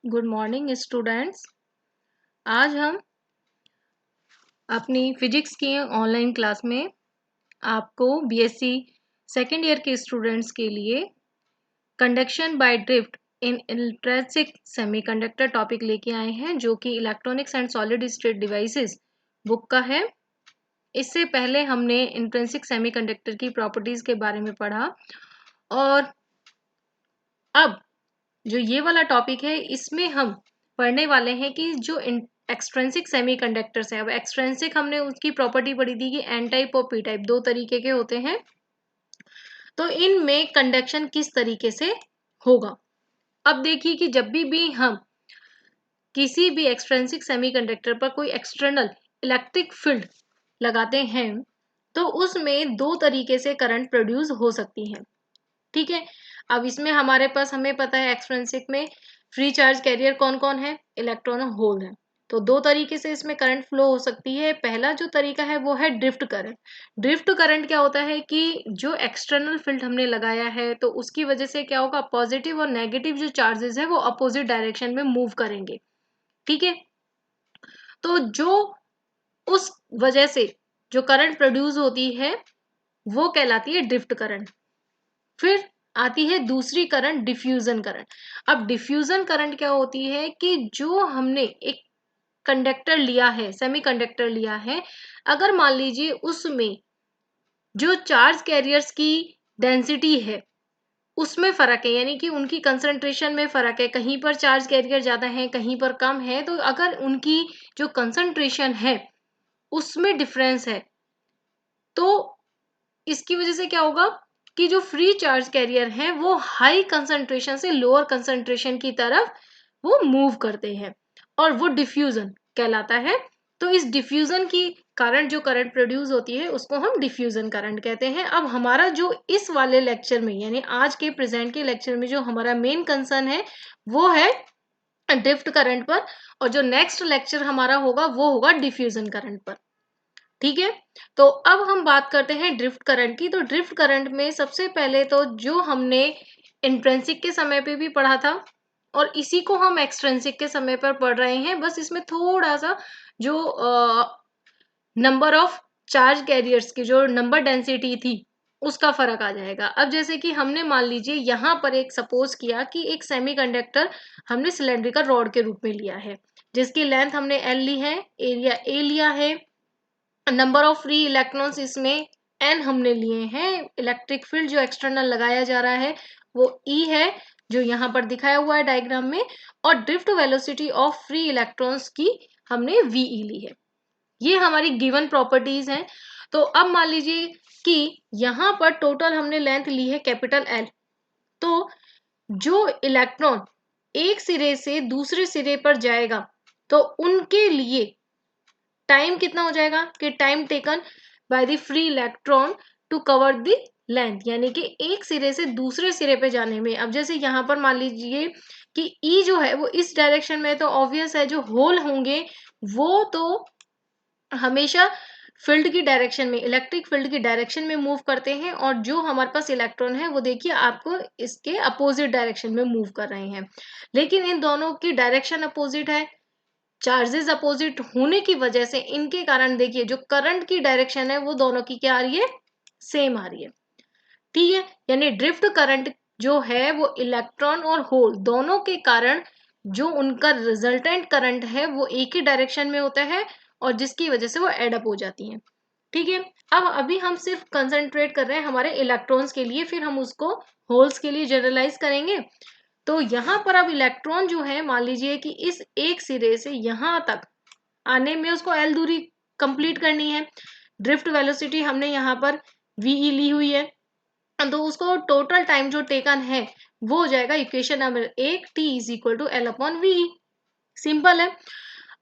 Good morning students. आज हम अपनी फिजिक्स की ऑनलाइन क्लास में आपको बीएससी सेकेंड ईयर के स्टूडेंट्स के लिए conduction by drift in intrinsic semiconductor topic लेके आए हैं, जो कि electronics and solid state devices book का है। इससे पहले हमने इंट्रिंसिक सेमीकंडक्टर की प्रॉपर्टीज के बारे में पढ़ा और अब जो ये वाला टॉपिक है इसमें हम पढ़ने वाले हैं कि जो एक्सट्रिंसिक सेमीकंडक्टर्स है। अब एक्सट्रिंसिक हमने उसकी प्रॉपर्टी पढ़ी थी कि एन टाइप और पी टाइप दो तरीके के होते हैं, तो इनमें कंडक्शन किस तरीके से होगा। अब देखिए कि जब भी हम किसी भी एक्सट्रिंसिक सेमीकंडक्टर पर कोई एक्सटर्नल इलेक्ट्रिक फील्ड लगाते हैं तो उसमें दो तरीके से करंट प्रोड्यूस हो सकती है। ठीक है, अब इसमें हमारे पास हमें पता है एक्सट्रिंसिक में फ्री चार्ज कैरियर कौन कौन है, इलेक्ट्रॉन और होल है। तो दो तरीके से इसमें करंट फ्लो हो सकती है। पहला जो तरीका है वो है ड्रिफ्ट करंट। ड्रिफ्ट करंट क्या होता है कि जो एक्सटर्नल फील्ड हमने लगाया है तो उसकी वजह से क्या होगा, पॉजिटिव और नेगेटिव जो चार्जेस है वो अपोजिट डायरेक्शन में मूव करेंगे। ठीक है, तो जो उस वजह से जो करंट प्रोड्यूस होती है वो कहलाती है ड्रिफ्ट करंट। फिर आती है दूसरी करंट, डिफ्यूजन करंट। अब डिफ्यूजन करंट क्या होती है कि जो हमने एक कंडक्टर लिया है, सेमीकंडक्टर लिया है, अगर मान लीजिए उसमें जो चार्ज कैरियर्स की डेंसिटी है उसमें फर्क है, यानी कि उनकी कंसंट्रेशन में फर्क है, कहीं पर चार्ज कैरियर ज्यादा है कहीं पर कम है, तो अगर उनकी जो कंसंट्रेशन है उसमें डिफरेंस है तो इसकी वजह से क्या होगा कि जो फ्री चार्ज कैरियर हैं वो हाई कंसंट्रेशन से लोअर कंसंट्रेशन की तरफ वो मूव करते हैं और वो डिफ्यूजन कहलाता है। तो इस डिफ्यूजन की कारण जो करंट प्रोड्यूस होती है उसको हम डिफ्यूजन करंट कहते हैं। अब हमारा जो इस वाले लेक्चर में यानी आज के प्रेजेंट के लेक्चर में जो हमारा मेन कंसर्न है वो है ड्रिफ्ट करंट पर, और जो नेक्स्ट लेक्चर हमारा होगा वो होगा डिफ्यूजन करंट पर। ठीक है, तो अब हम बात करते हैं ड्रिफ्ट करंट की। तो ड्रिफ्ट करंट में सबसे पहले तो जो हमने इंट्रिंसिक के समय पे भी पढ़ा था और इसी को हम एक्सट्रिंसिक के समय पर पढ़ रहे हैं, बस इसमें थोड़ा सा जो नंबर ऑफ चार्ज कैरियर्स की जो नंबर डेंसिटी थी उसका फर्क आ जाएगा। अब जैसे कि हमने मान लीजिए यहाँ पर एक सपोज किया कि एक सेमीकंडक्टर हमने सिलेंड्रिकल रॉड के रूप में लिया है, जिसकी लेंथ हमने एल ली है, एरिया ए लिया है, नंबर ऑफ फ्री इलेक्ट्रॉन्स इसमें एन हमने लिए हैं, इलेक्ट्रिक फील्ड जो एक्सटर्नल लगाया जा रहा है वो ई है जो यहाँ पर दिखाया हुआ है डायग्राम में, और drift velocity of free electrons की हमने वीई ली है। ये हमारी गिवन प्रॉपर्टीज हैं। तो अब मान लीजिए कि यहाँ पर टोटल हमने लेंथ ली है कैपिटल एल, तो जो इलेक्ट्रॉन एक सिरे से दूसरे सिरे पर जाएगा तो उनके लिए टाइम कितना हो जाएगा कि time taken by the free electron to cover the length, यानी कि एक सिरे से दूसरे सिरे पे जाने में। अब जैसे यहाँ पर मान लीजिए कि ई जो है वो इस डायरेक्शन में है, तो ऑब्वियस है जो होल होंगे वो तो हमेशा फील्ड की डायरेक्शन में, इलेक्ट्रिक फील्ड की डायरेक्शन में मूव करते हैं, और जो हमारे पास इलेक्ट्रॉन है वो देखिए आपको इसके अपोजिट डायरेक्शन में मूव कर रहे हैं। लेकिन इन दोनों की डायरेक्शन अपोजिट है, चार्जेस अपोजिट होने की वजह से इनके कारण देखिए जो करंट की डायरेक्शन है वो दोनों की क्या आ रही है, सेम आ रही है। ठीक है, यानी ड्रिफ्ट करंट जो है वो इलेक्ट्रॉन और होल दोनों के कारण जो उनका रिजल्टेंट करंट है वो एक ही डायरेक्शन में होता है और जिसकी वजह से वो एडअप हो जाती है। ठीक है, अब अभी हम सिर्फ कंसंट्रेट कर रहे हैं हमारे इलेक्ट्रॉन्स के लिए, फिर हम उसको होल्स के लिए जनरलाइज करेंगे। तो यहाँ पर अब इलेक्ट्रॉन जो है मान लीजिए कि इस एक सिरे से यहाँ तक आने में उसको एल दूरी कंप्लीट करनी है। ड्रिफ्ट वेलोसिटी हमने यहाँ पर वीई ली हुई है, तो उसको टोटल टाइम जो टेकन है वो हो जाएगा equation number 1 t is equal to l upon v. Simple है।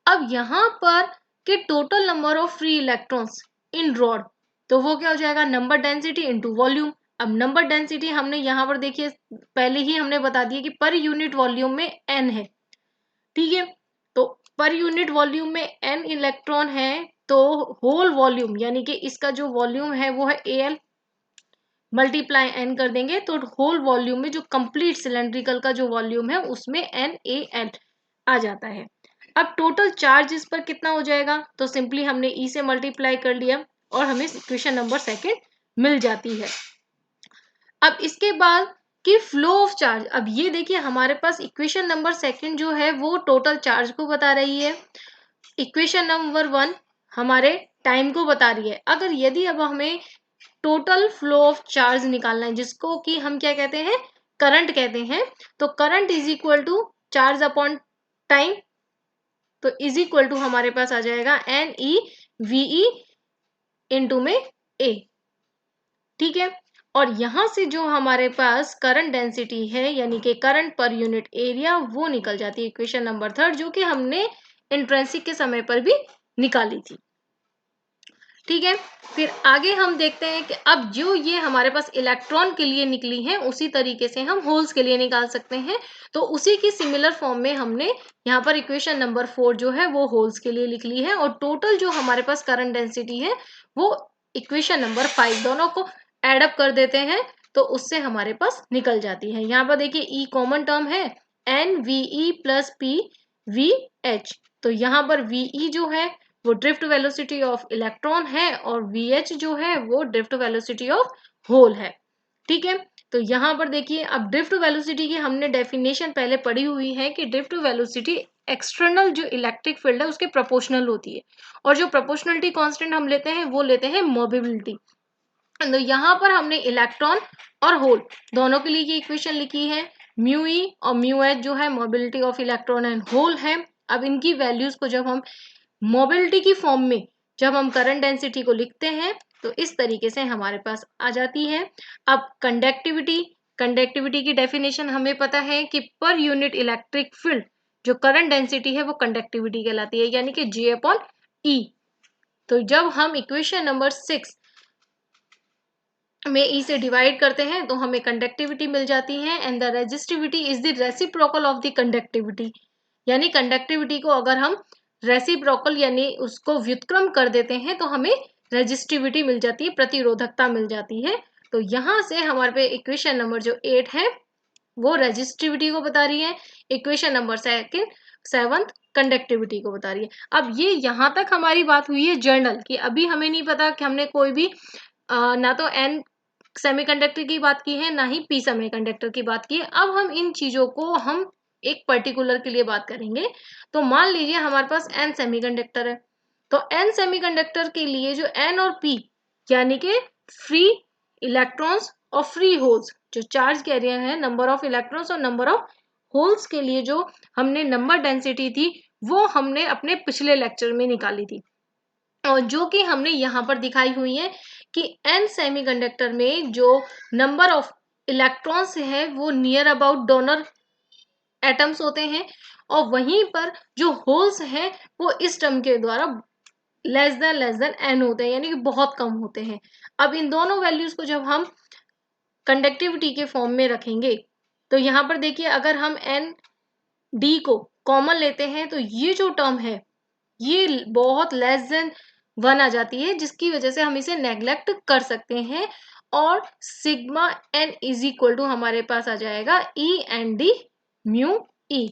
अब यहाँ पर के total number of free electrons in rod, तो वो क्या हो जाएगा, नंबर डेंसिटी इनटू वॉल्यूम। अब नंबर डेंसिटी हमने यहाँ पर देखिए पहले ही हमने बता दिया कि पर यूनिट वॉल्यूम में एन है। ठीक है, तो पर यूनिट वॉल्यूम में एन इलेक्ट्रॉन है, तो होल वॉल्यूम यानी कि इसका जो वॉल्यूम है वो है ए एल, मल्टीप्लाई एन कर देंगे तो होल वॉल्यूम में जो कंप्लीट सिलेंड्रिकल का जो वॉल्यूम है उसमें एन ए एल आ जाता है। अब टोटल चार्ज इस पर कितना हो जाएगा, तो सिंपली हमने ई से मल्टीप्लाई कर लिया और हमें इक्वेशन नंबर सेकंड मिल जाती है। अब इसके बाद कि फ्लो ऑफ चार्ज, अब ये देखिए हमारे पास इक्वेशन नंबर सेकंड जो है वो टोटल चार्ज को बता रही है, इक्वेशन नंबर 1 हमारे टाइम को बता रही है। अगर यदि अब हमें टोटल फ्लो ऑफ चार्ज निकालना है, जिसको कि हम क्या कहते हैं, करंट कहते हैं, तो current is equal to charge upon time, तो इज इक्वल टू हमारे पास आ जाएगा n e v e into में ए। ठीक है, और यहां से जो हमारे पास करंट डेंसिटी है यानी कि करंट पर यूनिट एरिया वो निकल जाती है इक्वेशन नंबर 3, जो कि हमने इंट्रिंसिक के समय पर भी निकाली थी। ठीक है, फिर आगे हम देखते हैं कि अब जो ये हमारे पास इलेक्ट्रॉन के लिए निकली है उसी तरीके से हम होल्स के लिए निकाल सकते हैं। तो उसी की सिमिलर फॉर्म में हमने यहाँ पर इक्वेशन नंबर 4 जो है वो होल्स के लिए लिख ली है, और टोटल जो हमारे पास करंट डेंसिटी है वो इक्वेशन नंबर 5 दोनों को एडअप कर देते हैं तो उससे हमारे पास निकल जाती है। यहाँ पर देखिए ई कॉमन टर्म है, n v e plus p v h, तो यहाँ पर वी जो है वो ड्रिफ्ट वेलोसिटी ऑफ इलेक्ट्रॉन है और VH जो है वो ड्रिफ्ट वेलोसिटी ऑफ होल है। ठीक है, तो यहाँ पर देखिए अब ड्रिफ्ट वेलोसिटी की हमने डेफिनेशन पहले पढ़ी हुई है कि ड्रिफ्ट वेलोसिटी एक्सटर्नल जो इलेक्ट्रिक फील्ड है उसके प्रोपोर्शनल होती है, और जो प्रोपोर्शनलिटी कांस्टेंट हम लेते हैं वो लेते हैं मोबिलिटी। तो यहाँ पर हमने इलेक्ट्रॉन और होल दोनों के लिए ये इक्वेशन लिखी है, म्यू ई और म्यू एच जो है mobility of electron and hole है। अब इनकी वैल्यूज को जब हम मोबिलिटी की फॉर्म में जब हम करंट डेंसिटी को लिखते हैं तो इस तरीके से हमारे पास आ जाती है। अब कंडक्टिविटी की डेफिनेशन हमें पता है कि पर यूनिट इलेक्ट्रिक फील्ड जो करंट डेंसिटी है वो कंडक्टिविटी कहलाती है, यानी कि J अपॉन E। तो जब हम इक्वेशन नंबर 6 में E से डिवाइड करते हैं तो हमें कंडक्टिविटी मिल जाती है, and the resistivity is the reciprocal of the conductivity, यानी कंडक्टिविटी को अगर हम रेसिप्रोकल यानी उसको व्युत्क्रम कर देते हैं तो हमें रेजिस्टिविटी मिल जाती है, प्रतिरोधकता मिल जाती है। तो यहां से हमारे पे इक्वेशन नंबर जो 8 है वो रेजिस्टिविटी को बता रही है, इक्वेशन नंबर 7 कंडक्टिविटी को बता रही है। अब ये यहाँ तक हमारी बात हुई है जर्नल की, अभी हमें नहीं पता कि हमने कोई भी ना तो एन सेमीकंडक्टर की बात की है ना ही पी सेमीकंडक्टर की बात की है। अब हम इन चीजों को हम एक पर्टिकुलर के लिए बात करेंगे। तो मान लीजिए हमारे पास एन सेमीकंडक्टर है, तो एन सेमीकंडक्टर के लिए जो एन और पी यानी कि फ्री इलेक्ट्रॉन्स और फ्री होल्स जो चार्ज कैरियर है, नंबर ऑफ इलेक्ट्रॉन्स और नंबर ऑफ होल्स के लिए जो हमने नंबर डेंसिटी थी वो हमने अपने पिछले लेक्चर में निकाली थी, और जो कि हमने यहाँ पर दिखाई हुई है कि एन सेमीकंडक्टर में जो नंबर ऑफ इलेक्ट्रॉन्स है वो नियर अबाउट डोनर एटम्स होते हैं, और वहीं पर जो होल्स हैं वो इस टर्म के द्वारा लेस देन एन होते हैं, यानी कि बहुत कम होते हैं। अब इन दोनों वैल्यूज को जब हम कंडक्टिविटी के फॉर्म में रखेंगे तो यहाँ पर देखिए अगर हम एन डी को कॉमन लेते हैं तो ये जो टर्म है ये बहुत लेस देन 1 आ जाती है, जिसकी वजह से हम इसे नेग्लेक्ट कर सकते हैं, और sigma n is equal to हमारे पास आ जाएगा e n d mu e.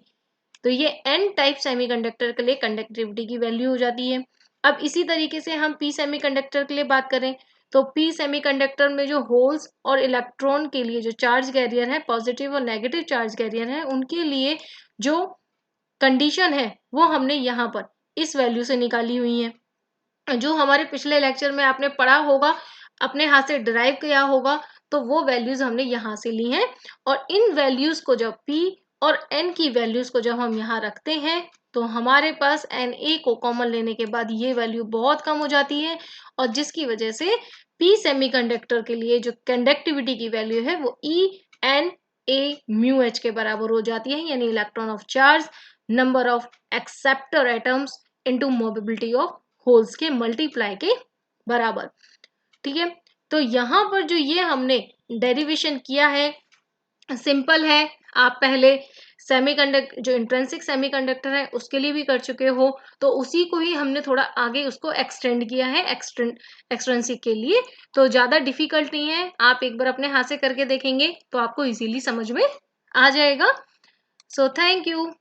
तो ये एन टाइप सेमीकंडक्टर के लिए कंडक्टिविटी की वैल्यू हो जाती है। अब इसी तरीके से हम पी सेमीकंडक्टर के लिए बात करें तो पी सेमीकंडक्टर में जो होल्स और इलेक्ट्रॉन के लिए जो चार्ज कैरियर है, पॉजिटिव और नेगेटिव चार्ज कैरियर है, उनके लिए जो कंडीशन है वो हमने यहाँ पर इस वैल्यू से निकाली हुई है, जो हमारे पिछले लेक्चर में आपने पढ़ा होगा, अपने हाथ से डिराइव किया होगा, तो वो वैल्यूज हमने यहाँ से ली हैं। और इन वैल्यूज को जब P और N की वैल्यूज को जब हम यहाँ रखते हैं तो हमारे पास Na को कॉमन लेने के बाद ये वैल्यू बहुत कम हो जाती है, और जिसकी वजह से P सेमीकंडक्टर के लिए जो कंडक्टिविटी की वैल्यू है वो E म्यू एच के बराबर हो जाती है, यानी electron of charge number of acceptor atoms into mobility of holes के मल्टीप्लाई के बराबर। ठीक है, तो यहाँ पर जो ये हमने डेरिवेशन किया है सिंपल है, आप पहले सेमीकंडक्टर जो इंट्रिंसिक सेमीकंडक्टर है उसके लिए भी कर चुके हो, तो उसी को ही हमने थोड़ा आगे उसको एक्सटेंड किया है एक्सट्रिंसिक के लिए। तो ज्यादा डिफिकल्ट नहीं है, आप एक बार अपने हाथ से करके देखेंगे तो आपको इजीली समझ में आ जाएगा। So thank you.